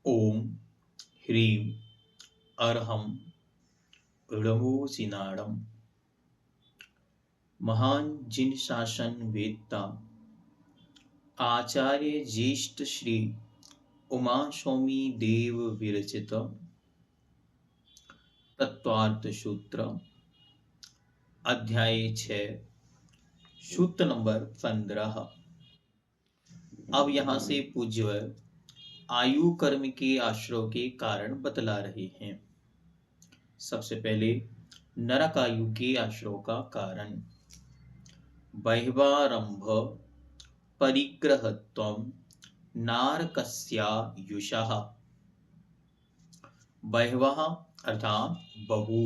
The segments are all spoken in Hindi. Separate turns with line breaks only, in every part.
ओम ह्रीं अर्हं णमोजिनाणं महान जिन शासन वेत्ता आचार्य ज्येष्ठ श्री उमा स्वामी देव विरचित तत्वार्थ सूत्र अध्याय 6 सूत्र नंबर 15। अब यहाँ से पूज्य आयु कर्म के आश्रय के कारण बतला रहे हैं। सबसे पहले नरक आयु के आश्रय का कारण। बह्वारंभ परिग्रहत्वं नारकस्यायुषः। बह्वः अर्थात बहु,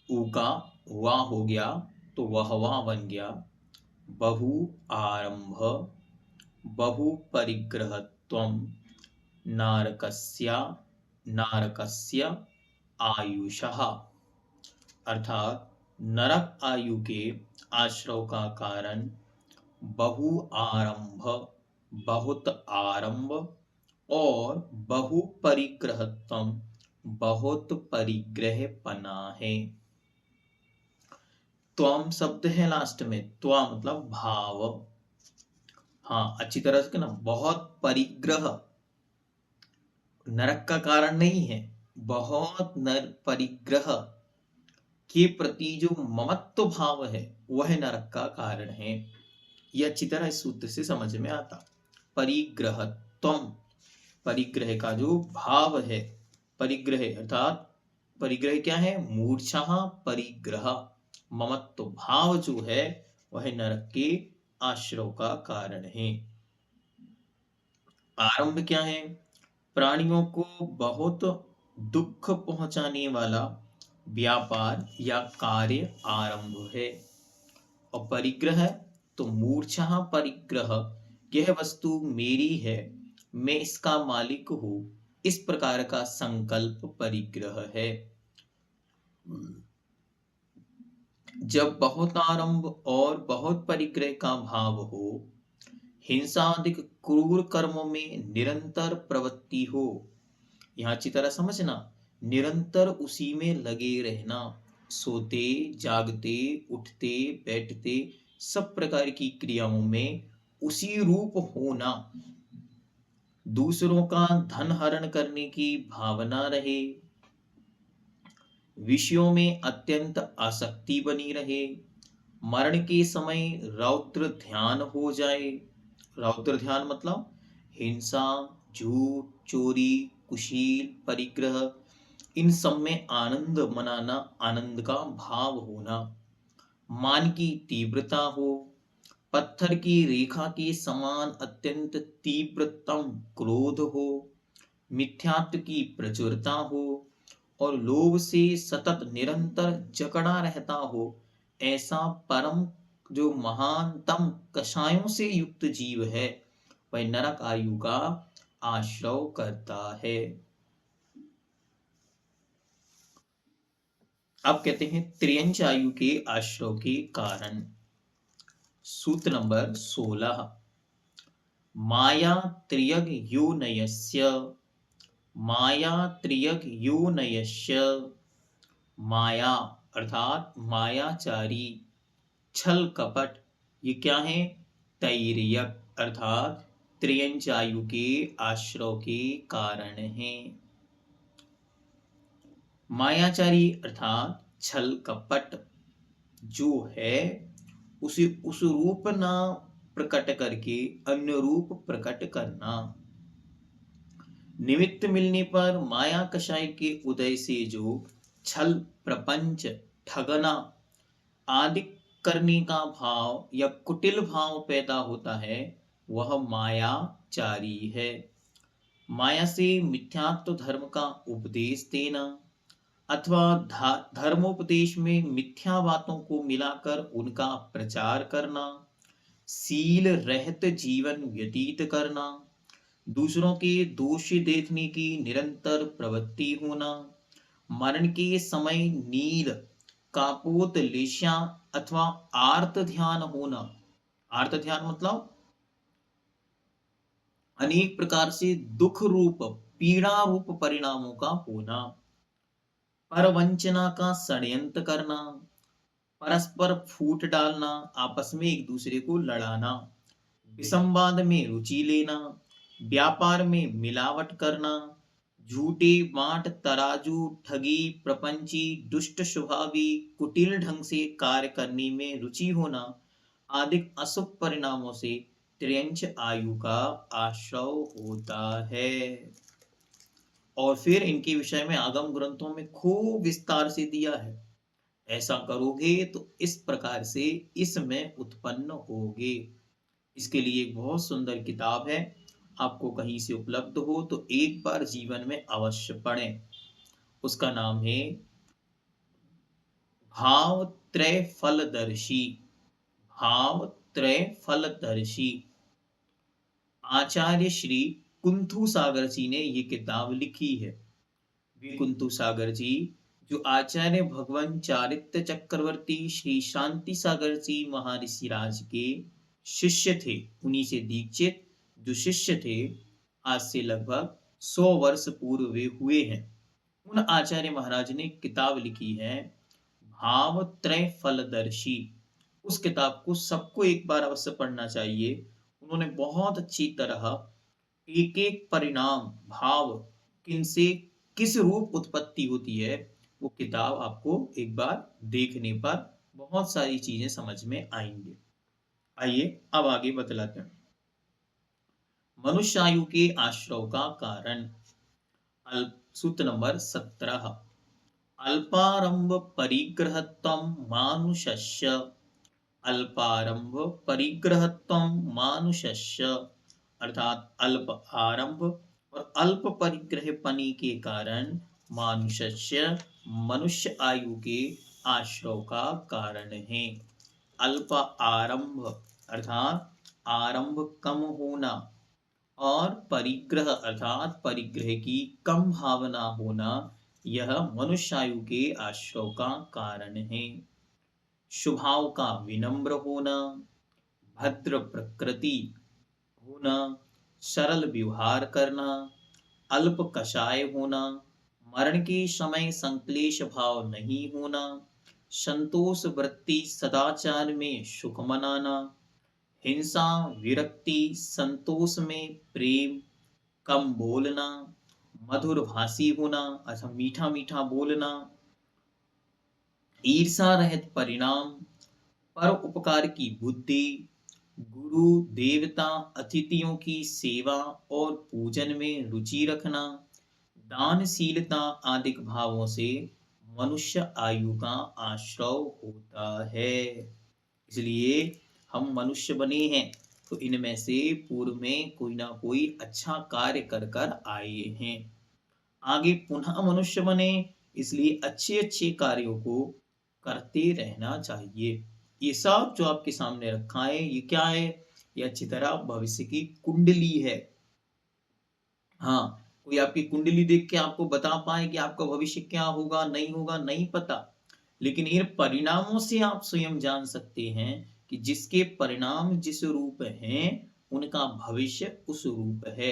ऊ का हुआ हो गया तो वहवा बन गया। बहु आरंभ बहु परिग्रहत्वं नारकस्य आयुषः अर्थात नरक आयु के आश्रय का कारण बहु आरंभ बहुत आरंभ और बहु परिग्रहत्वम बहुत परिग्रहपना है। त्वम शब्द है लास्ट में, त्वा मतलब भाव। हाँ, अच्छी तरह से ना, बहुत परिग्रह नरक का कारण नहीं है, बहुत नर परिग्रह के प्रति जो ममत्व भाव है वह नरक का कारण है। यह अच्छी तरह इस सूत्र से समझ में आता। परिग्रह त्वम, परिग्रह का जो भाव है, परिग्रह अर्थात परिग्रह क्या है? मूर्छा परिग्रह, ममत्व भाव जो है वह नरक के आश्रय का कारण है। आरंभ क्या है? प्राणियों को बहुत दुख पहुंचाने वाला व्यापार या कार्य आरंभ है। और परिग्रह तो मूर्छा परिग्रह, यह वस्तु मेरी है, मैं इसका मालिक हूं, इस प्रकार का संकल्प परिग्रह है। जब बहुत आरंभ और बहुत परिग्रह का भाव हो, हिंसा आदि क्रूर कर्मों में निरंतर प्रवृत्ति हो, यहां अच्छी तरह समझना, निरंतर उसी में लगे रहना, सोते जागते उठते बैठते सब प्रकार की क्रियाओं में उसी रूप होना, दूसरों का धन हरण करने की भावना रहे, विषयों में अत्यंत आसक्ति बनी रहे, मरण के समय रौद्र ध्यान हो जाए। रौद्र ध्यान मतलब हिंसा, झूठ, चोरी, कुशील, परिग्रह, इन सब में आनंद मनाना, आनंद का भाव होना, मान की तीव्रता हो, पत्थर की रेखा के समान अत्यंत तीव्रतम क्रोध हो, मिथ्यात्व की प्रचुरता हो और लोभ से सतत निरंतर जकड़ा रहता हो, ऐसा परम जो महानतम कषायों से युक्त जीव है वह नरक आयु का आश्रय करता है। अब कहते हैं त्रियंच आयु के आश्रय के कारण। सूत्र नंबर 16। माया त्रियग योनयस्य, माया त्रियग योनयस्य, माया अर्थात मायाचारी, छल कपट, ये क्या है? तैर्यक अर्थात त्रियंच आयु के आश्रय के कारण है। मायाचारी अर्थात छल कपट जो है उसे उस रूप ना प्रकट करके अन्य रूप प्रकट करना, निमित्त मिलने पर माया कषाय के उदय से जो छल प्रपंच ठगना आदि करने का भाव या कुटिल भाव पैदा होता है वह मायाचारी है। माया से मिथ्यात्व धर्म का उपदेश देना अथवा धर्मोपदेश में मिथ्या बातों को मिलाकर उनका प्रचार करना, सील रहित जीवन व्यतीत करना, दूसरों के दोष देखने की निरंतर प्रवृत्ति होना, मरण के समय नील कापोत लेशा अथवा आर्त ध्यान होना। आर्त ध्यान मतलब अनेक प्रकार से दुख रूप, पीड़ा रूप परिणामों का होना, परवंचना का षड्यंत्र करना, परस्पर फूट डालना, आपस में एक दूसरे को लड़ाना, विसंवाद में रुचि लेना, व्यापार में मिलावट करना, झूठे बांट तराजू, ठगी, प्रपंची, दुष्ट स्वभावी, कुटिल ढंग से कार्य करने में रुचि होना आदि अशुभ परिणामों से त्रियंच आयु का आश्रय होता है। और फिर इनके विषय में आगम ग्रंथों में खूब विस्तार से दिया है। ऐसा करोगे तो इस प्रकार से इसमें उत्पन्न होगे। इसके लिए एक बहुत सुंदर किताब है, आपको कहीं से उपलब्ध हो तो एक बार जीवन में अवश्य पढ़ें। उसका नाम है भाव त्रय फलदर्शी। भाव त्रय फलदर्शी। आचार्य श्री कुंथु सागर जी ने ये किताब लिखी है। वे कुंतु सागर जी जो आचार्य भगवान चारित्र चक्रवर्ती श्री शांति सागर जी महर्षि राज के शिष्य थे, उन्हीं से दीक्षित जो शिष्य थे, आज से लगभग 100 वर्ष पूर्व वे हुए हैं। उन आचार्य महाराज ने किताब लिखी है भाव त्रय फलदर्शी। उस किताब को सबको एक बार अवश्य पढ़ना चाहिए। उन्होंने बहुत अच्छी तरह एक एक परिणाम, भाव, किनसे किस रूप उत्पत्ति होती है, वो किताब आपको एक बार देखने पर बहुत सारी चीजें समझ में आएंगी। आइए अब आगे बतलाते हैं। मनुष्य आयु के आश्रव का कारण। सूत्र नंबर 17। अल्पारंभ परिग्रहत्वं मानुषस्य। अल्पारंभ परिग्रहत्वं मानुषस्य, अर्थात अल्प आरंभ और अल्प परिग्रहपनी के कारण मानुषस्य मनुष्य आयु के आश्रव का कारण है। अल्प आरंभ अर्थात आरंभ कम होना और परिग्रह अर्थात परिग्रह की कम भावना होना, यह मनुष्य आयु के आश्रव का कारण है। स्वभाव का विनम्र होना, भद्र प्रकृति होना, सरल व्यवहार करना, अल्प कषाय होना, मरण के समय संक्लेश भाव नहीं होना, संतोष वृत्ति सदाचार में सुख मनाना, हिंसा विरक्ति संतोष में प्रेम, कम बोलना, मधुर भाषी होना अर्थात मीठा मीठा बोलना, ईर्षा रहित परिणाम, पर उपकार की बुद्धि, गुरु देवता अतिथियों की सेवा और पूजन में रुचि रखना, दानशीलता आदि भावों से मनुष्य आयु का आश्रय होता है। इसलिए हम मनुष्य बने हैं तो इनमें से पूर्व में कोई ना कोई अच्छा कार्य कर कर आए हैं, आगे पुनः मनुष्य बने, इसलिए अच्छे अच्छे कार्यों को करते रहना चाहिए। ये सब जो आपके सामने रखा है ये क्या है? ये अच्छी तरह भविष्य की कुंडली है। हाँ, कोई आपकी कुंडली देख के आपको बता पाए कि आपका भविष्य क्या होगा नहीं होगा, नहीं पता, लेकिन इन परिणामों से आप स्वयं जान सकते हैं कि जिसके परिणाम जिस रूप हैं उनका भविष्य उस रूप है।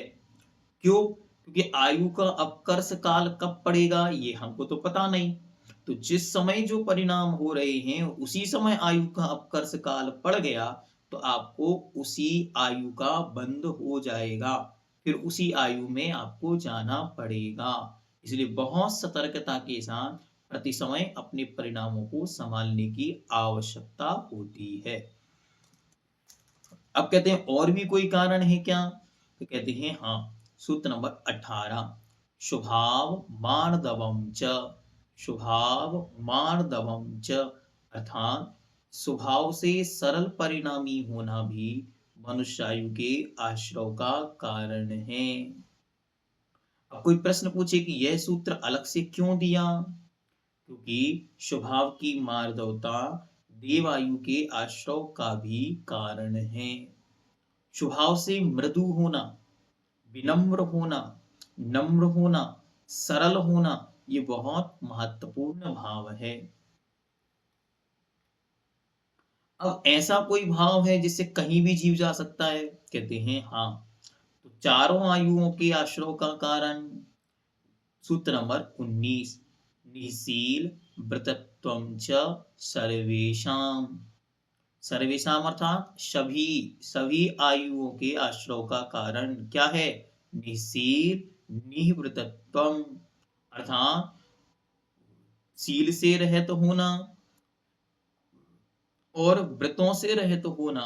क्यों? क्योंकि आयु का अपकर्ष काल कब पड़ेगा ये हमको तो पता नहीं। तो जिस समय जो परिणाम हो रहे हैं उसी समय आयु का अपकर्ष काल पड़ गया तो आपको उसी आयु का बंध हो जाएगा, फिर उसी आयु में आपको जाना पड़ेगा। इसलिए बहुत सतर्कता के साथ प्रति समय अपने परिणामों को संभालने की आवश्यकता होती है। अब कहते हैं और भी कोई कारण है क्या? तो कहते हैं हाँ, सूत्र नंबर 18। स्वभाव मार्दवम च। स्वभाव मार्दवम च अर्थात स्वभाव से सरल परिणामी होना भी मनुष्य आयु के आश्रव का कारण है। अब कोई प्रश्न पूछे कि यह सूत्र अलग से क्यों दिया? क्योंकि स्वभाव की मार्दवता देवायु के आश्रव का भी कारण है। स्वभाव से मृदु होना, विनम्र होना, नम्र होना, सरल होना, ये बहुत महत्वपूर्ण भाव है। अब ऐसा कोई भाव है जिससे कहीं भी जीव जा सकता है? कहते हैं हाँ। तो चारों आयुओं के आश्रय का कारण। सूत्र नंबर 19, निशील व्रतत्वं च सर्वेषां। सर्वेषाम अर्थात सभी, सभी आयुओं के आश्रय का कारण क्या है? निशील निवृतत्वम अर्थात शील से रहित होना और व्रतों से रहित होना।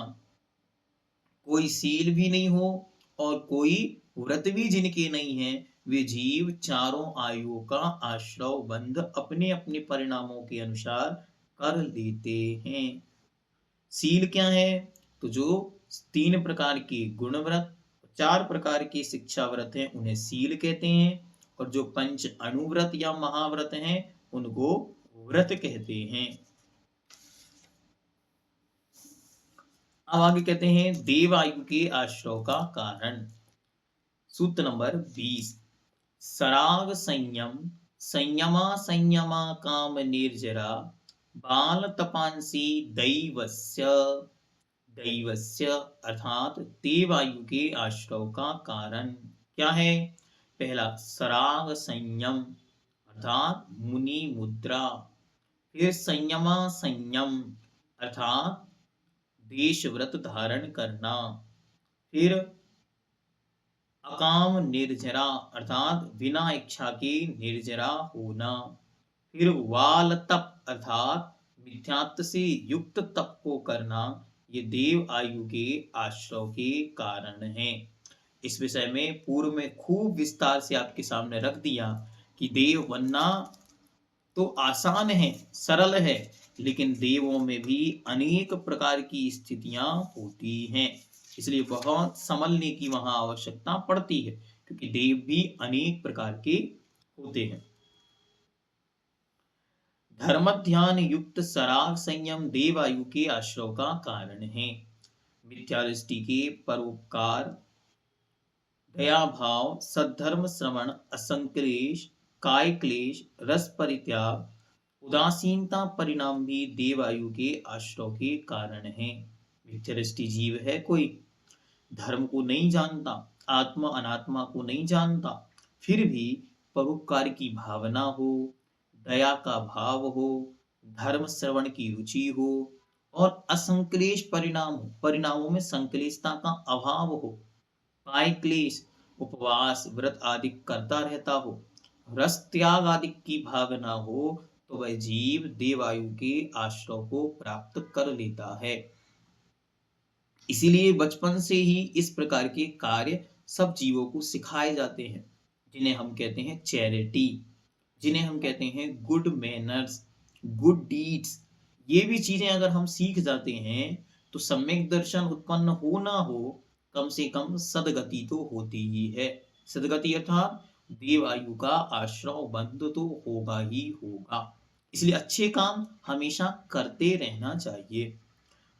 कोई शील भी नहीं हो और कोई व्रत भी जिनके नहीं है, वे जीव चारों आयुओं का आश्रय बंध अपने अपने परिणामों के अनुसार कर लेते हैं। शील क्या है? तो जो 3 प्रकार के गुण व्रत, 4 प्रकार के शिक्षा व्रत हैं उन्हें शील कहते हैं, और जो पंच अणुव्रत या महाव्रत हैं उनको व्रत कहते हैं। अब आगे कहते हैं देव आयु के आश्रय का कारण। सूत्र नंबर 20, सराग संयम संयमा संयमा काम निर्जरा बाल तपांसी दैवस्य। दैवस्य अर्थात देवायु के आश्रय का कारण क्या है? पहला सराग संयम अर्थात मुनि मुद्रा, फिर संयमा संयम अर्थात देश व्रत धारण करना, फिर अकाम निर्जरा अर्थात बिना इच्छा के निर्जरा होना, फिर वाल तप अर्थात मिथ्यात्व से युक्त तप को करना। ये देव आयु के आश्रय के कारण हैं। इस विषय में पूर्व में खूब विस्तार से आपके सामने रख दिया कि देव बनना तो आसान है, सरल है, लेकिन देवों में भी अनेक प्रकार की स्थितियां होती हैं, इसलिए बहुत संभलने की वहां आवश्यकता पड़ती है, क्योंकि देव भी अनेक प्रकार के होते हैं। धर्म ध्यान युक्त सराग संयम देवायु के आश्रय का कारण है। मिथ्या दृष्टि के परोपकार, दया भाव, सद्धर्म श्रवण, असंक्लेश, काय क्लेश, रस परित्याग, उदासीनता परिणाम भी देवायु के आश्रय के कारण है। मिथ्या दृष्टि जीव है कोई, धर्म को नहीं जानता, आत्मा अनात्मा को नहीं जानता, फिर भी परोपकार की भावना हो, दया का भाव हो, धर्म श्रवण की रुचि हो और असंक्लेश परिणाम हो, परिणामों में संक्लेशता का अभाव हो, काय क्लेश उपवास व्रत आदि करता रहता हो, रस त्याग आदि की भावना हो, तो वह जीव देवायु के आश्रय को प्राप्त कर लेता है। इसीलिए बचपन से ही इस प्रकार के कार्य सब जीवों को सिखाए जाते हैं, जिन्हें हम कहते हैं चैरिटी, जिन्हें हम कहते हैं गुड मैनर्स, गुड डीड्स। ये भी चीजें अगर हम सीख जाते हैं तो सम्यक दर्शन उत्पन्न हो ना हो, कम से कम सदगति तो होती ही है। सदगति अर्थात देव आयु का आश्रय बंध तो होगा ही होगा। इसलिए अच्छे काम हमेशा करते रहना चाहिए,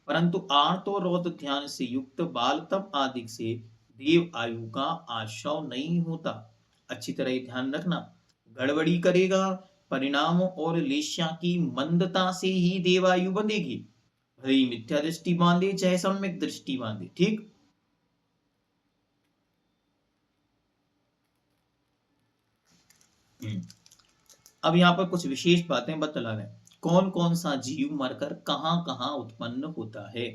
परंतु आर्त और रौद्र ध्यान से युक्त बाल तप आदि से देव आयु का आश्रय नहीं होता। अच्छी तरह ध्यान रखना, गड़बड़ी करेगा परिणाम और लेश्या की मंदता से ही देवायु बंधेगी, भले ही मिथ्या दृष्टि बांधे चाहे सम्यक दृष्टि बांधे। ठीक, अब यहाँ पर कुछ विशेष बातें बतला रहे हैं। कौन कौन सा जीव मरकर कहां कहां उत्पन्न होता है,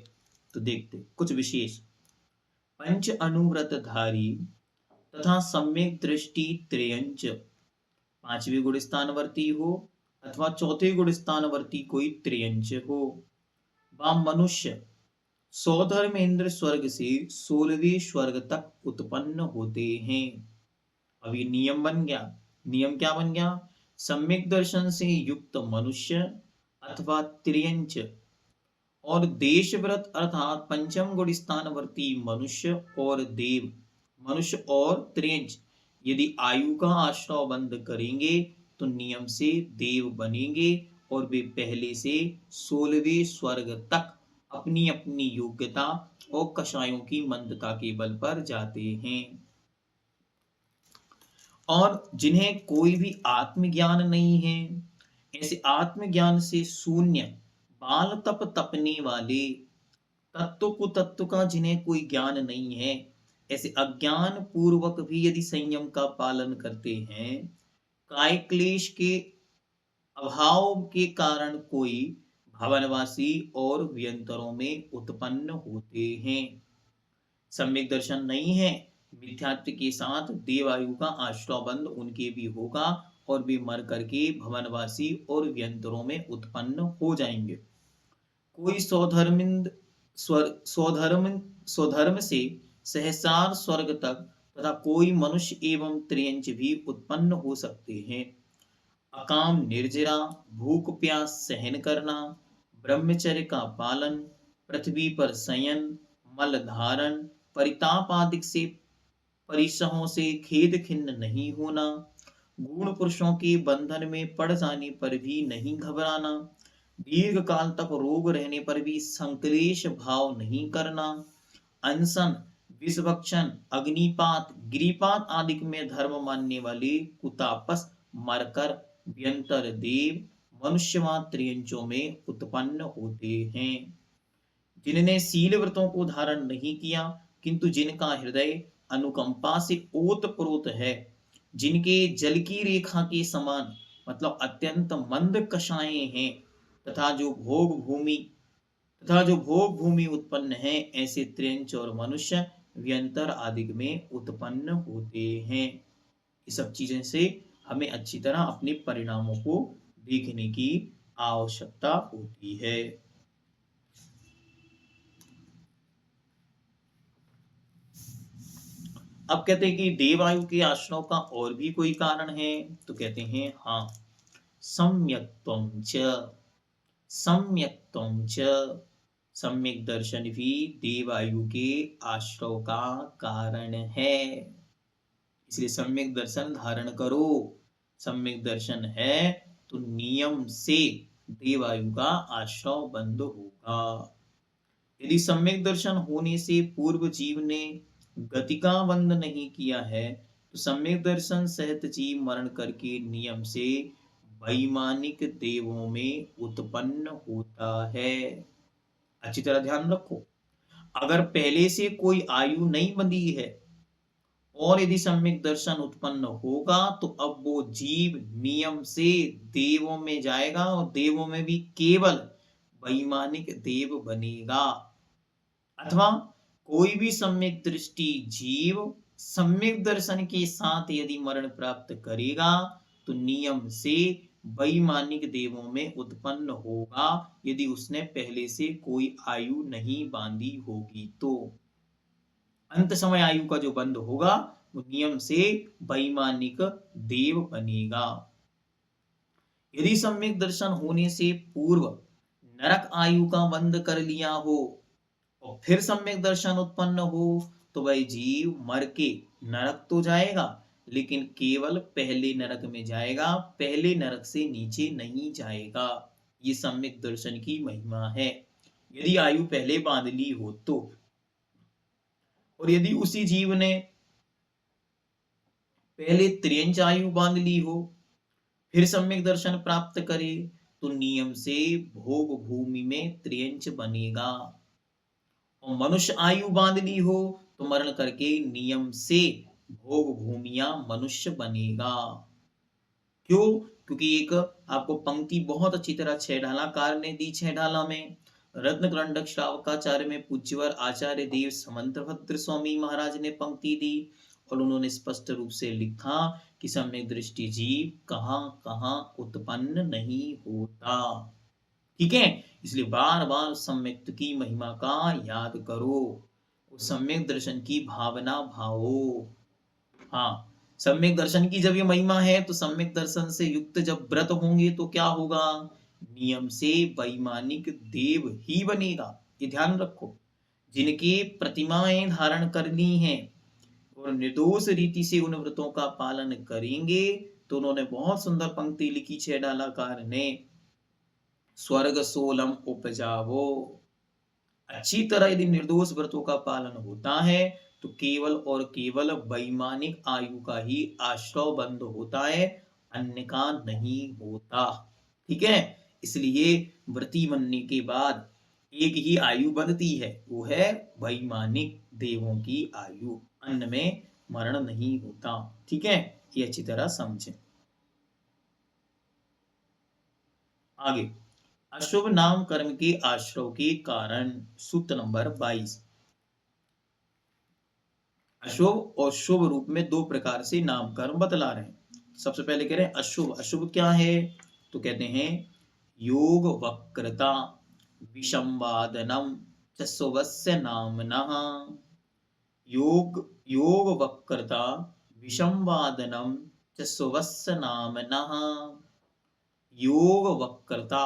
तो देखते कुछ विशेष। पंच अनुव्रतधारी तथा सम्यक दृष्टि त्रयंच, 5वें गुण स्थानवर्ती हो अथवा 4थे गुण स्थानवर्ती कोई त्रयंच हो, व मनुष्य सौधर्मेंद्र स्वर्ग से 16वें स्वर्ग तक उत्पन्न होते हैं। अब ये नियम बन गया। नियम क्या बन गया? सम्यक दर्शन से युक्त मनुष्य अथवा त्रियंच और देशव्रत अर्थात पंचम गुण स्थानवर्ती मनुष्य और देव, मनुष्य और त्रियंच यदि आयु का आश्रय बंद करेंगे तो नियम से देव बनेंगे और वे पहले से 16वें स्वर्ग तक अपनी अपनी योग्यता और कषायों की मंदता के बल पर जाते हैं। और जिन्हें कोई भी आत्मज्ञान नहीं है, ऐसे आत्मज्ञान से शून्य बाल तप तपने वाले, तत्व को तत्व का जिन्हें कोई ज्ञान नहीं है, ऐसे अज्ञान पूर्वक भी यदि संयम का पालन करते हैं, काय क्लेश के अभाव के कारण कोई भवनवासी और व्यंतरों में उत्पन्न होते हैं। सम्यक दर्शन नहीं है, मिथ्यात्व के साथ देवायु का आश्रय बंध उनके भी होगा और वे मर करके भवनवासी और व्यंतरों में उत्पन्न हो जाएंगे। कोई स्वधर्मिंद स्वधर्म स्वधर्म से सहसार स्वर्ग तक तथा कोई मनुष्य एवं त्रियंच भी उत्पन्न हो सकते हैं। अकाम निर्जरा, भूख प्यास सहन करना, ब्रह्मचर्य का पालन, पृथ्वी पर शयन, मल धारण, परिताप आदि से परिसहों से खेद खिन्न नहीं होना, गुण पुरुषों के बंधन में पड़ जाने पर भी नहीं घबराना, दीर्घ काल तक रोग रहने पर भी संक्लेश भाव नहीं करना, अनशन, विषभक्षण, अग्निपात, गिरिपात आदि में धर्म मानने वाले कुतापस मरकर व्यंतर देव मनुष्य त्रियंचों में उत्पन्न होते हैं। जिन्होंने शील व्रतों को धारण नहीं किया किंतु जिनका हृदय अनुकंपा से ओतप्रोत है, जिनके जल की रेखा के समान मतलब अत्यंत मंद कषाएं हैं तथा जो भोग भूमि उत्पन्न है, ऐसे त्रियंच और मनुष्य व्यंतर आदि में उत्पन्न होते हैं। ये सब चीजें से हमें अच्छी तरह अपने परिणामों को देखने की आवश्यकता होती है। अब कहते हैं कि देवायु के आश्रय का और भी कोई कारण है, तो कहते हैं हाँ, सम्यक्त्वं च। सम्यक्त्वं च, सम्यक दर्शन भी देवायु के आश्रय का कारण है। इसलिए सम्यक दर्शन धारण करो। सम्यक दर्शन है तो नियम से देवायु का आश्रय बंद होगा। यदि सम्यक दर्शन होने से पूर्व जीव ने गति का बंध नहीं किया है, तो सम्यक दर्शन सहित जीव मरण करके नियम से वैमानिक देवों में उत्पन्न होता है। अच्छी तरह ध्यान रखो, अगर पहले से कोई आयु नहीं बंधी है और यदि सम्यक दर्शन उत्पन्न होगा, तो अब वो जीव नियम से देवों में जाएगा और देवों में भी केवल वैमानिक देव बनेगा। अथवा कोई भी सम्यक दृष्टि जीव सम्यक दर्शन के साथ यदि मरण प्राप्त करेगा, तो नियम से वैमानिक देवों में उत्पन्न होगा, यदि उसने पहले से कोई आयु नहीं बांधी होगी। तो अंत समय आयु का जो बंध होगा वो नियम से वैमानिक देव बनेगा। यदि सम्यक दर्शन होने से पूर्व नरक आयु का बंध कर लिया हो और फिर सम्यक दर्शन उत्पन्न हो, तो वह जीव मर के नरक तो जाएगा, लेकिन केवल पहले नरक में जाएगा, पहले नरक से नीचे नहीं जाएगा। ये सम्यक दर्शन की महिमा है, यदि आयु पहले बांध ली हो तो। और यदि उसी जीव ने पहले त्रियंच आयु बांध ली हो, फिर सम्यक दर्शन प्राप्त करे, तो नियम से भोग भूमि में त्रियंच बनेगा। और मनुष्य आयु बांध ली हो तो मरण करके नियम से भोग भूमिया मनुष्य बनेगा। क्यों? क्योंकि एक आपको पंक्ति बहुत अच्छी तरह छह ढालाकार ने दी। छह ढाला में रत्न करंडक श्रावकाचार्य में पूज्यवर आचार्य देव समंतभद्र स्वामी महाराज ने पंक्ति दी और उन्होंने स्पष्ट रूप से लिखा कि सम्यक दृष्टि जीव कहां कहां उत्पन्न नहीं होता। ठीक है, इसलिए बार बार सम्यक की महिमा का याद करो, सम्यक दर्शन की भावना भावो। हाँ, सम्यक दर्शन की जब ये महिमा है, तो सम्यक दर्शन से युक्त जब व्रत होंगे तो क्या होगा? नियम से वैमानिक देव ही बनेगा। ये ध्यान रखो, जिनकी प्रतिमाएं धारण करनी है और निर्दोष रीति से उन व्रतों का पालन करेंगे, तो उन्होंने बहुत सुंदर पंक्ति लिखी छह डालाकार ने, स्वर्ग सोलम उपजावो। अच्छी तरह यदि निर्दोष व्रतों का पालन होता है, तो केवल और केवल वैमानिक आयु का ही आश्रय बंद होता है, अन्य का नहीं होता। ठीक है, इसलिए व्रती बनने के बाद एक ही आयु बनती है, वो है वैमानिक देवों की आयु। अन्न में मरण नहीं होता। ठीक है, ये अच्छी तरह समझें। आगे, अशुभ नाम कर्म के आश्रव के कारण, सूत्र नंबर 22। अशुभ और शुभ रूप में दो प्रकार से नामकरण बतला रहे हैं। सबसे पहले कह रहे हैं अशुभ। अशुभ क्या है? तो कहते हैं योग वक्रता विषमवादनम च शुभस्य नामनः। योग योग वक्रता विषमवादनम च शुभस्य नामनः। योग वक्रता,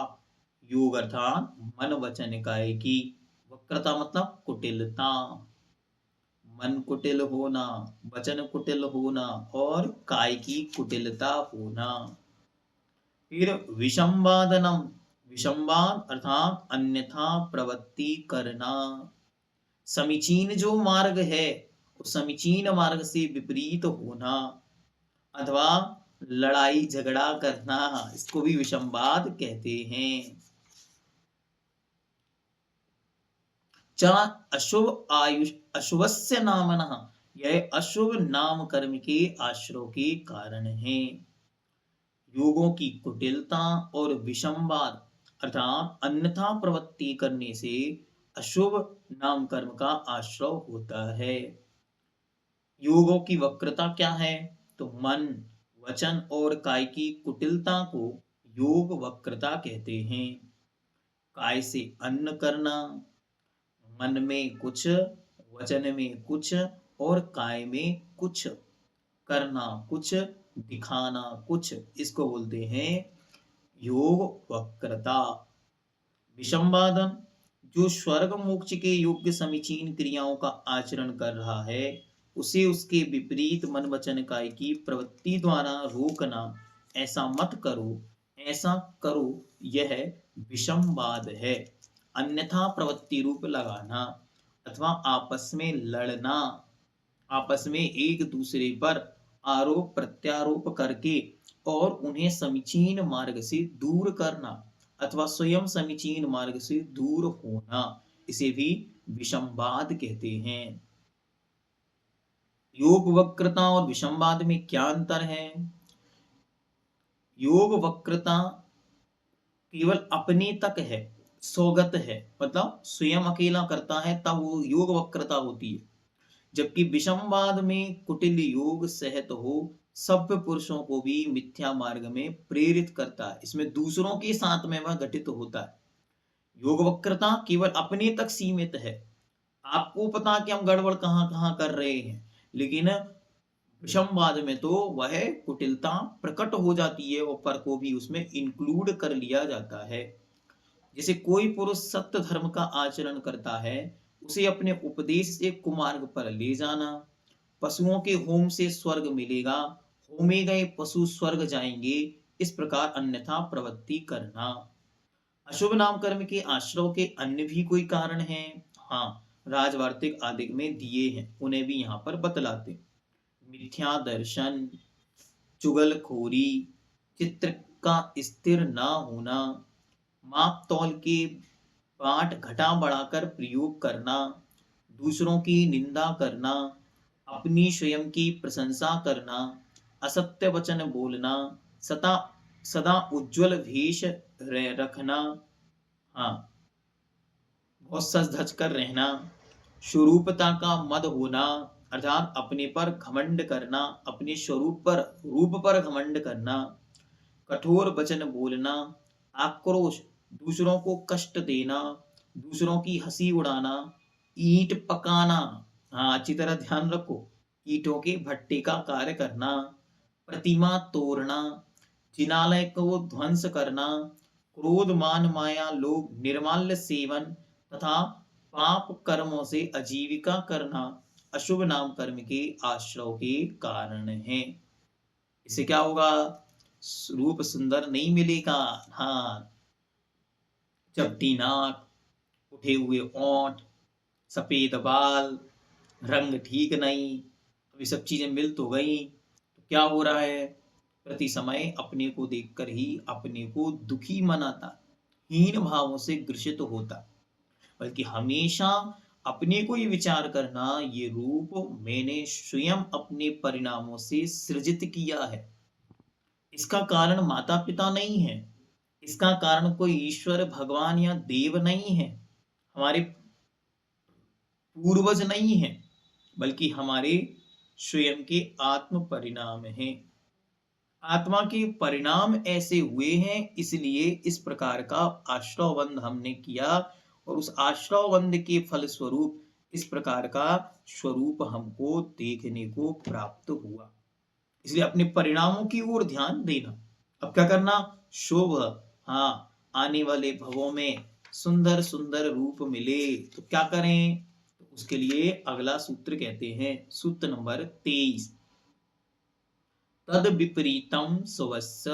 योग अर्थात मन वचन काया की, वक्रता मतलब कुटिलता, मन कुटिल होना, वचन कुटिल होना और काय की कुटिलता होना। फिर विषमवादनम, विषमवाद अर्थात अन्यथा प्रवृत्ति करना। समीचीन जो मार्ग है उस समीचीन मार्ग से विपरीत होना अथवा लड़ाई झगड़ा करना, इसको भी विषमवाद कहते हैं। च अशुभ आयुष अशुभस्य नामनः, यह अशुभ नाम कर्म के आश्रय के कारण है। योगों की कुटिलता और विषमवाद अर्थात अन्यथा प्रवृत्ति करने से अशुभ नाम कर्म का आश्रय होता है। योगों की वक्रता क्या है? तो मन, वचन और काय की कुटिलता को योग वक्रता कहते हैं। काय से अन्न करना, मन में कुछ, वचन में कुछ और काय में कुछ करना, कुछ दिखाना कुछ, इसको बोलते हैं योग वक्रता। विषमवादन, जो स्वर्ग मोक्ष के योग्य समीचीन क्रियाओं का आचरण कर रहा है उसे उसके विपरीत मन वचन काय की प्रवृत्ति द्वारा रोकना। ऐसा मत करो, ऐसा करो, यह विषमवाद है। अन्यथा प्रवृत्ति रूप लगाना अथवा आपस में लड़ना, आपस में एक दूसरे पर आरोप प्रत्यारोप करके और उन्हें समीचीन मार्ग से दूर करना अथवा स्वयं समीचीन मार्ग से दूर होना, इसे भी विषमवाद कहते हैं। योग वक्रता और विषमवाद में क्या अंतर है? योग वक्रता केवल अपने तक है, स्वगत है, मतलब स्वयं अकेला करता है तब वो योग वक्रता होती है। जबकि विषमवाद में कुटिल योग सहत हो सभ्य पुरुषों को भी मिथ्या मार्ग में प्रेरित करता है, इसमें दूसरों के साथ में वह घटित होता है। योग वक्रता केवल अपने तक सीमित है, आपको पता कि हम गड़बड़ कहाँ कहाँ कर रहे हैं, लेकिन विषमवाद में तो वह कुटिलता प्रकट हो जाती है और पर को भी उसमें इंक्लूड कर लिया जाता है। जैसे कोई पुरुष सत्य धर्म का आचरण करता है, उसे अपने उपदेश से कुमार्ग पर ले जाना, पशुओं के होम से स्वर्ग मिलेगा, होमे गए पशु स्वर्ग जाएंगे, इस प्रकार अन्यथा प्रवृत्ति करना। अशुभ नाम कर्म के आश्रव के अन्य भी कोई कारण हैं? हाँ, राजवार्तिक आदि में दिए हैं, उन्हें भी यहाँ पर बतलाते। मिथ्या दर्शन, चुगलखोरी, चित्र का स्थिर ना होना, माप तौल के पाठ घटा बढ़ाकर प्रयोग करना, दूसरों की निंदा करना, अपनी स्वयं की प्रशंसा करना, असत्य वचन बोलना, सदा सदा उज्जवल भेष रखना, हाँ, बहुत सज धज कर रहना, स्वरूपता का मद होना अर्थात अपने पर घमंड करना, अपने स्वरूप पर रूप पर घमंड करना, कठोर वचन बोलना, आक्रोश, दूसरों को कष्ट देना, दूसरों की हंसी उड़ाना, ईंट पकाना, हाँ अच्छी तरह ध्यान रखो, ईंटों के भट्टे का कार्य करना, प्रतिमा तोड़ना, जिनालय को ध्वंस करना, क्रोध मान माया लोभ निर्माल्य सेवन तथा पाप कर्मों से आजीविका करना अशुभ नाम कर्म के आश्रय के कारण है। इससे क्या होगा? रूप सुंदर नहीं मिलेगा, हाँ, चपटी नाक, उठे हुए ओंठ, सफेद बाल, रंग ठीक नहीं, अभी सब चीजें मिल तो गई, तो क्या हो रहा है? प्रति समय अपने को देखकर ही अपने को दुखी मनाता, हीन भावों से ग्रसित होता, बल्कि हमेशा अपने को ही विचार करना, ये रूप मैंने स्वयं अपने परिणामों से सृजित किया है। इसका कारण माता पिता नहीं है, इसका कारण कोई ईश्वर भगवान या देव नहीं है, हमारे पूर्वज नहीं है, बल्कि हमारे स्वयं के आत्म परिणाम हैं। आत्मा के परिणाम ऐसे हुए हैं, इसलिए इस प्रकार का आश्रवबंध हमने किया, और उस आश्रवबंध के फलस्वरूप इस प्रकार का स्वरूप हमको देखने को प्राप्त हुआ। इसलिए अपने परिणामों की ओर ध्यान देना। अब क्या करना? शोभ, हाँ, आने वाले भवों में सुंदर सुंदर रूप मिले तो क्या करें? तो उसके लिए अगला सूत्र कहते हैं, सूत्र नंबर 23, तद विपरीतम स्वस्य।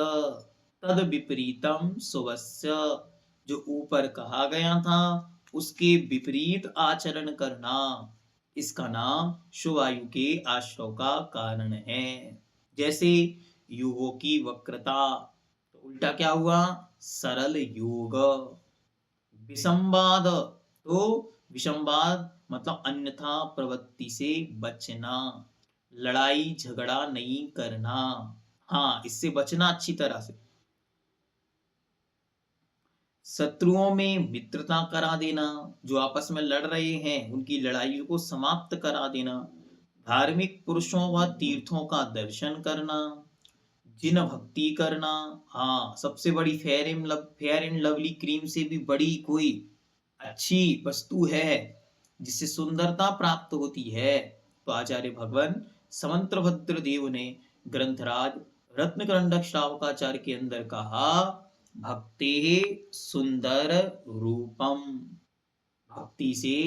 तद विपरीतम स्वस्य, जो ऊपर कहा गया था उसके विपरीत आचरण करना, इसका नाम शुभ आयु के आश्रव का कारण है। जैसे युगों की वक्रता, तो उल्टा क्या हुआ? सरल योग। विसंवाद, तो विसंवाद मतलब अन्यथा प्रवृत्ति से बचना, लड़ाई झगड़ा नहीं करना, हाँ, इससे बचना अच्छी तरह से। शत्रुओं में मित्रता करा देना, जो आपस में लड़ रहे हैं उनकी लड़ाई को समाप्त करा देना, धार्मिक पुरुषों व तीर्थों का दर्शन करना, जिन भक्ति करना, हाँ, सबसे बड़ी फेयर एंड लवली क्रीम से भी बड़ी कोई अच्छी वस्तु है जिससे सुंदरता प्राप्त होती है, तो आचार्य भगवान समंतभद्र देव ने ग्रंथराज रत्नकरंडक श्रावकाचार्य के अंदर कहा, भक्ति सुंदर रूपम, भक्ति से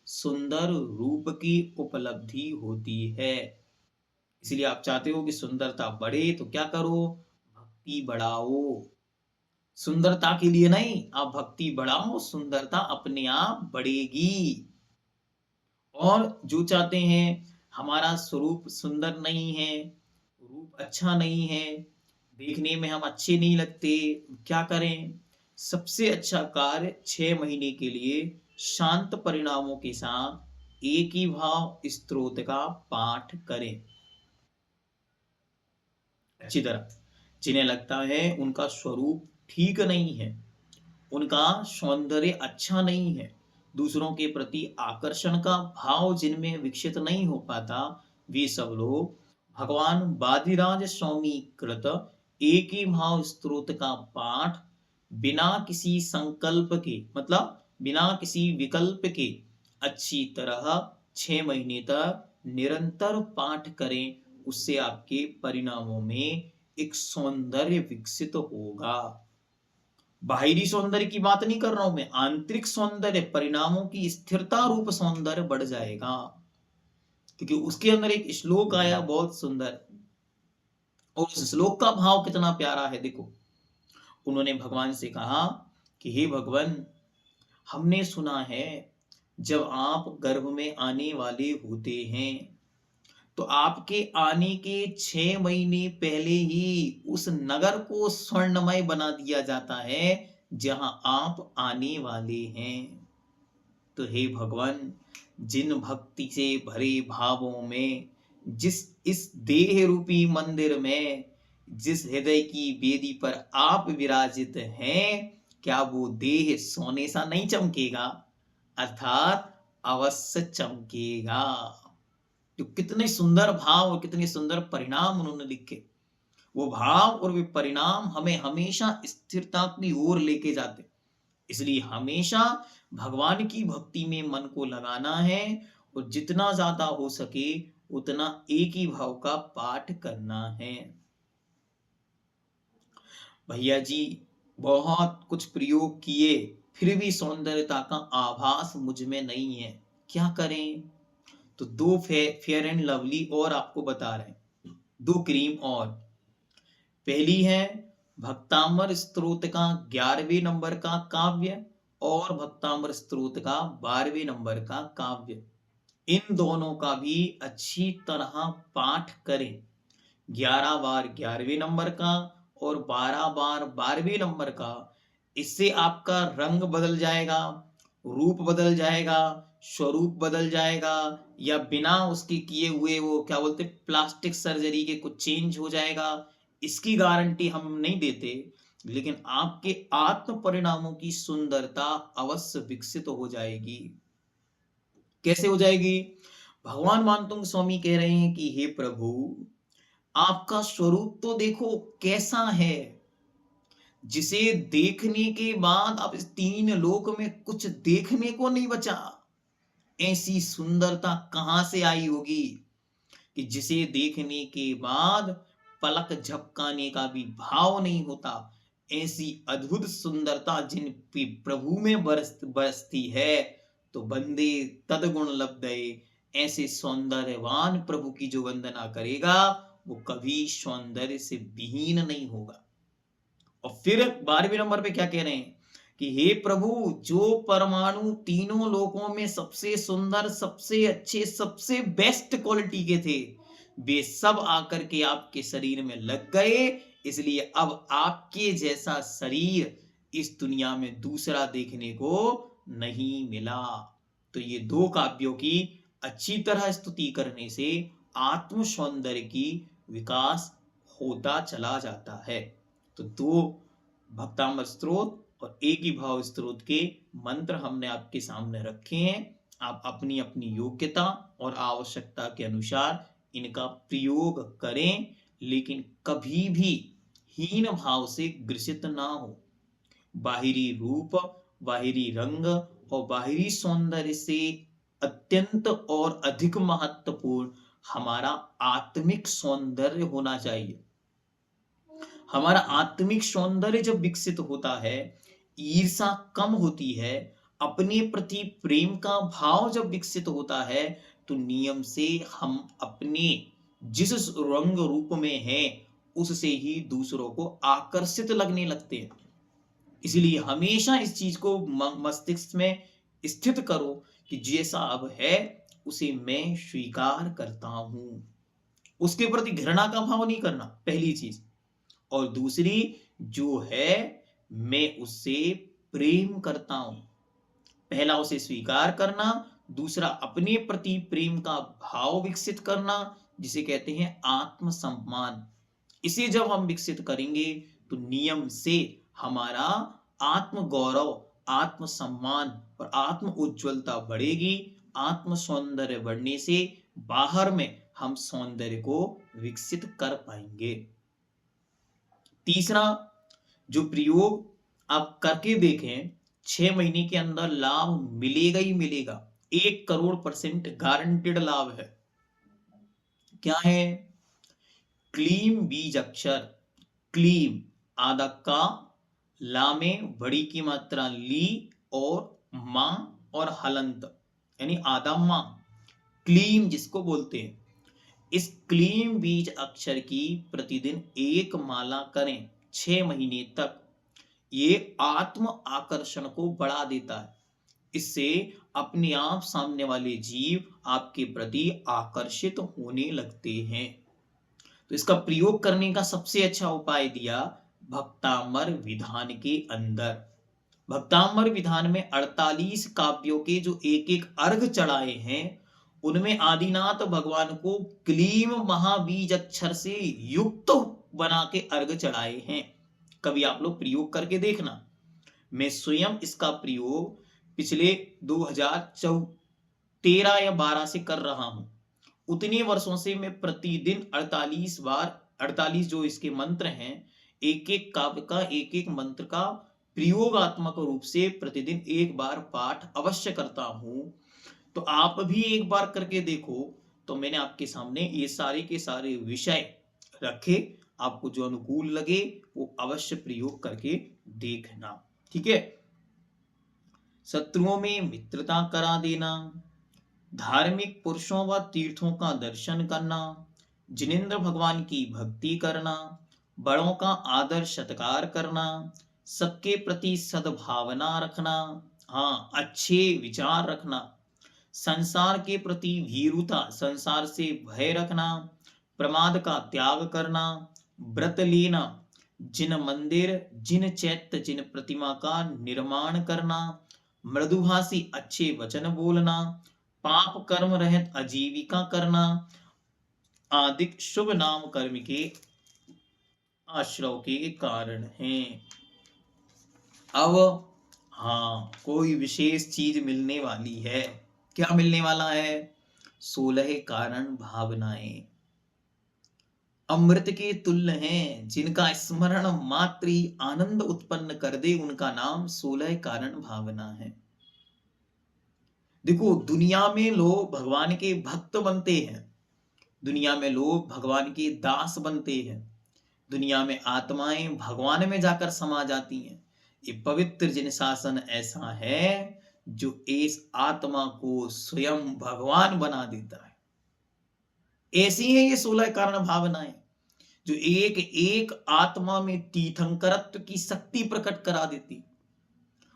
सुंदर रूप की उपलब्धि होती है। इसलिए आप चाहते हो कि सुंदरता बढ़े तो क्या करो? भक्ति बढ़ाओ। सुंदरता के लिए नहीं, आप भक्ति बढ़ाओ, सुंदरता अपने आप बढ़ेगी। और जो चाहते हैं हमारा स्वरूप सुंदर नहीं है, रूप अच्छा नहीं है, देखने में हम अच्छे नहीं लगते, क्या करें? सबसे अच्छा कार्य 6 महीने के लिए शांत परिणामों के साथ एक ही भाव स्तोत्र का पाठ करें अच्छी तरह। जिन्हें लगता है उनका स्वरूप ठीक नहीं है, उनका सौंदर्य अच्छा नहीं है, दूसरों के प्रति आकर्षण का भाव जिनमें विकसित नहीं हो पाता, वे सब लोग भगवान वादिराज स्वामी कृत एक ही भाव स्तोत्र का पाठ बिना किसी संकल्प के, मतलब बिना किसी विकल्प के अच्छी तरह 6 महीने तक निरंतर पाठ करें। उससे आपके परिणामों में एक सौंदर्य विकसित होगा। बाहरी सौंदर्य की बात नहीं कर रहा हूं मैं, आंतरिक सौंदर्य, परिणामों की स्थिरता रूप सौंदर्य बढ़ जाएगा। क्योंकि उसके अंदर एक श्लोक आया बहुत सुंदर, और उस श्लोक का भाव कितना प्यारा है। देखो, उन्होंने भगवान से कहा कि हे भगवान, हमने सुना है जब आप गर्भ में आने वाले होते हैं तो आपके आने के 6 महीने पहले ही उस नगर को स्वर्णमय बना दिया जाता है जहां आप आने वाले हैं। तो हे भगवान, जिन भक्ति से भरे भावों में, जिस इस देह रूपी मंदिर में, जिस हृदय की वेदी पर आप विराजित हैं, क्या वो देह सोने सा नहीं चमकेगा? अर्थात अवश्य चमकेगा। तो कितने सुंदर भाव और कितने सुंदर परिणाम उन्होंने लिखे। वो भाव और वे परिणाम हमें हमेशा स्थिरता की ओर लेके जाते। इसलिए हमेशा भगवान की भक्ति में मन को लगाना है, और जितना ज्यादा हो सके उतना एक ही भाव का पाठ करना है। भैया जी, बहुत कुछ प्रयोग किए, फिर भी सौंदर्यता का आभास मुझ में नहीं है, क्या करें? तो 2 फेयर एंड लवली और आपको बता रहे हैं, 2 क्रीम और। पहली है भक्तामर स्तोत्र का 11वें नंबर का काव्य, और भक्तामर स्तोत्र का 12वें नंबर का काव्य। इन दोनों का भी अच्छी तरह पाठ करें। 11 बार 11वें नंबर का और 12 बार 12वें नंबर का। इससे आपका रंग बदल जाएगा, रूप बदल जाएगा, स्वरूप बदल जाएगा, या बिना उसके किए हुए वो क्या बोलते प्लास्टिक सर्जरी के कुछ चेंज हो जाएगा, इसकी गारंटी हम नहीं देते। लेकिन आपके आत्म परिणामों की सुंदरता अवश्य विकसित हो जाएगी। कैसे हो जाएगी? भगवान मानतुंग स्वामी कह रहे हैं कि हे प्रभु, आपका स्वरूप तो देखो कैसा है, जिसे देखने के बाद अब इस तीन लोक में कुछ देखने को नहीं बचा। ऐसी सुंदरता कहां से आई होगी कि जिसे देखने के बाद पलक झपकाने का भी भाव नहीं होता। ऐसी अद्भुत सुंदरता जिन प्रभु में बरसती है, तो बंदे तदगुण लब्धे। ऐसे सौंदर्यवान प्रभु की जो वंदना करेगा, वो कभी सौंदर्य से विहीन नहीं होगा। और फिर 12वें नंबर पे क्या कह रहे हैं कि हे प्रभु, जो परमाणु तीनों लोकों में सबसे सुंदर, सबसे अच्छे, सबसे बेस्ट क्वालिटी के थे, वे सब आकर के आपके शरीर में लग गए। इसलिए अब आपके जैसा शरीर इस दुनिया में दूसरा देखने को नहीं मिला। तो ये दो काव्यों की अच्छी तरह स्तुति करने से आत्म सौंदर्य की विकास होता चला जाता है। तो दो भक्तामृत स्त्रोत और एक ही भाव स्त्रोत के मंत्र हमने आपके सामने रखे हैं। आप अपनी अपनी योग्यता और आवश्यकता के अनुसार इनका प्रयोग करें, लेकिन कभी भी हीन भाव से ग्रसित ना हो। बाहरी रूप, बाहरी रंग और बाहरी सौंदर्य से अत्यंत और अधिक महत्वपूर्ण हमारा आत्मिक सौंदर्य होना चाहिए। हमारा आत्मिक सौंदर्य जब विकसित होता है, ईर्षा कम होती है, अपने प्रति प्रेम का भाव जब विकसित होता है, तो नियम से हम अपने जिस रंग रूप में हैं, उससे ही दूसरों को आकर्षित लगने लगते हैं। इसलिए हमेशा इस चीज को मस्तिष्क में स्थित करो कि जैसा अब है उसे मैं स्वीकार करता हूं। उसके प्रति घृणा का भाव नहीं करना, पहली चीज। और दूसरी जो है, मैं उससे प्रेम करता हूं। पहला उसे स्वीकार करना, दूसरा अपने प्रति प्रेम का भाव विकसित करना, जिसे कहते हैं आत्मसम्मान। इसे जब हम विकसित करेंगे, तो नियम से हमारा आत्म गौरव, आत्मसम्मान और आत्म उज्ज्वलता बढ़ेगी। आत्म सौंदर्य बढ़ने से बाहर में हम सौंदर्य को विकसित कर पाएंगे। तीसरा जो प्रयोग आप करके देखें, 6 महीने के अंदर लाभ मिलेगा ही मिलेगा। 1 करोड़% गारंटेड लाभ है। क्या है? क्लीम बीज अक्षर। क्लीम आधा का, ला में बड़ी की मात्रा ली और मां और हलंत यानी आधा मां, क्लीम जिसको बोलते हैं। इस क्लीम बीज अक्षर की प्रतिदिन 1 माला करें 6 महीने तक। ये आत्म आकर्षण को बढ़ा देता है। इससे अपने आप सामने वाले जीव आपके प्रति आकर्षित होने लगते हैं। तो इसका प्रयोग करने का सबसे अच्छा उपाय दिया भक्तामर विधान के अंदर। भक्तामर विधान में 48 काव्यों के जो एक एक अर्घ चढ़ाए हैं, उनमें आदिनाथ भगवान को क्लीम महाबीज अक्षर से युक्त बना के अर्घ चढ़ाए हैं। कभी आप लोग प्रयोग करके देखना। मैं स्वयं इसका प्रयोग पिछले 2013 या 12 से कर रहा हूं। उतने वर्षों से मैं प्रतिदिन 48 बार, 48 जो इसके मंत्र हैं, एक एक काव्य का, एक एक मंत्र का प्रयोगात्मक रूप से प्रतिदिन 1 बार पाठ अवश्य करता हूं। तो आप भी एक बार करके देखो। तो मैंने आपके सामने ये सारे के सारे विषय रखे, आपको जो अनुकूल लगे वो अवश्य प्रयोग करके देखना। ठीक है? शत्रुओं में मित्रता करा देना, धार्मिक पुरुषों व तीर्थों का दर्शन करना, जिनेंद्र भगवान की भक्ति करना, बड़ों का आदर सत्कार करना, सबके प्रति सद्भावना रखना, हाँ अच्छे विचार रखना, संसार के प्रति भीरुता, संसार से भय रखना, प्रमाद का त्याग करना, व्रत लेना, जिन मंदिर, जिन चैत्य, जिन प्रतिमा का निर्माण करना, मृदुभाषी अच्छे वचन बोलना, पाप कर्म रहित आजीविका करना आदि शुभ नाम कर्म के आश्रव के कारण हैं। अब हाँ, कोई विशेष चीज मिलने वाली है। क्या मिलने वाला है? 16 कारण भावनाएं अमृत के तुल्य हैं, जिनका स्मरण मात्र ही आनंद उत्पन्न कर दे, उनका नाम 16 कारण भावना है। देखो, दुनिया में लोग भगवान के भक्त बनते हैं, दुनिया में लोग भगवान के दास बनते हैं, दुनिया में आत्माएं भगवान में जाकर समा जाती हैं। ये पवित्र जिन शासन ऐसा है जो इस आत्मा को स्वयं भगवान बना देता है। ऐसी है ये 16 कारण भावनाएं जो एक एक आत्मा में तीर्थंकरत्व की शक्ति प्रकट करा देती।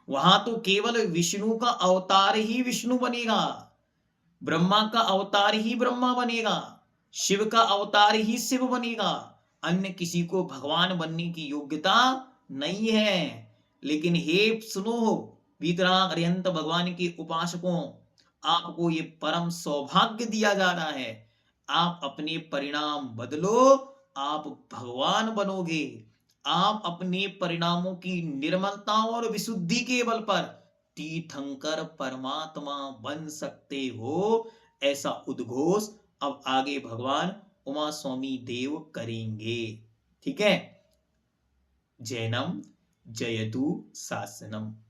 वहां तो केवल विष्णु का अवतार ही विष्णु बनेगा, ब्रह्मा का अवतार ही ब्रह्मा बनेगा, शिव का अवतार ही शिव बनेगा। अन्य किसी को भगवान बनने की योग्यता नहीं है। लेकिन हे सुनो, वीतराग अरिहंत भगवान के उपासकों, आपको ये परम सौभाग्य दिया जा रहा है। आप अपने परिणाम बदलो, आप भगवान बनोगे। आप अपने परिणामों की निर्मलता और विशुद्धि के बल पर तीर्थंकर परमात्मा बन सकते हो। ऐसा उद्घोष अब आगे भगवान उमा स्वामी देव करेंगे। ठीक है। जैनम जयतु शासनम।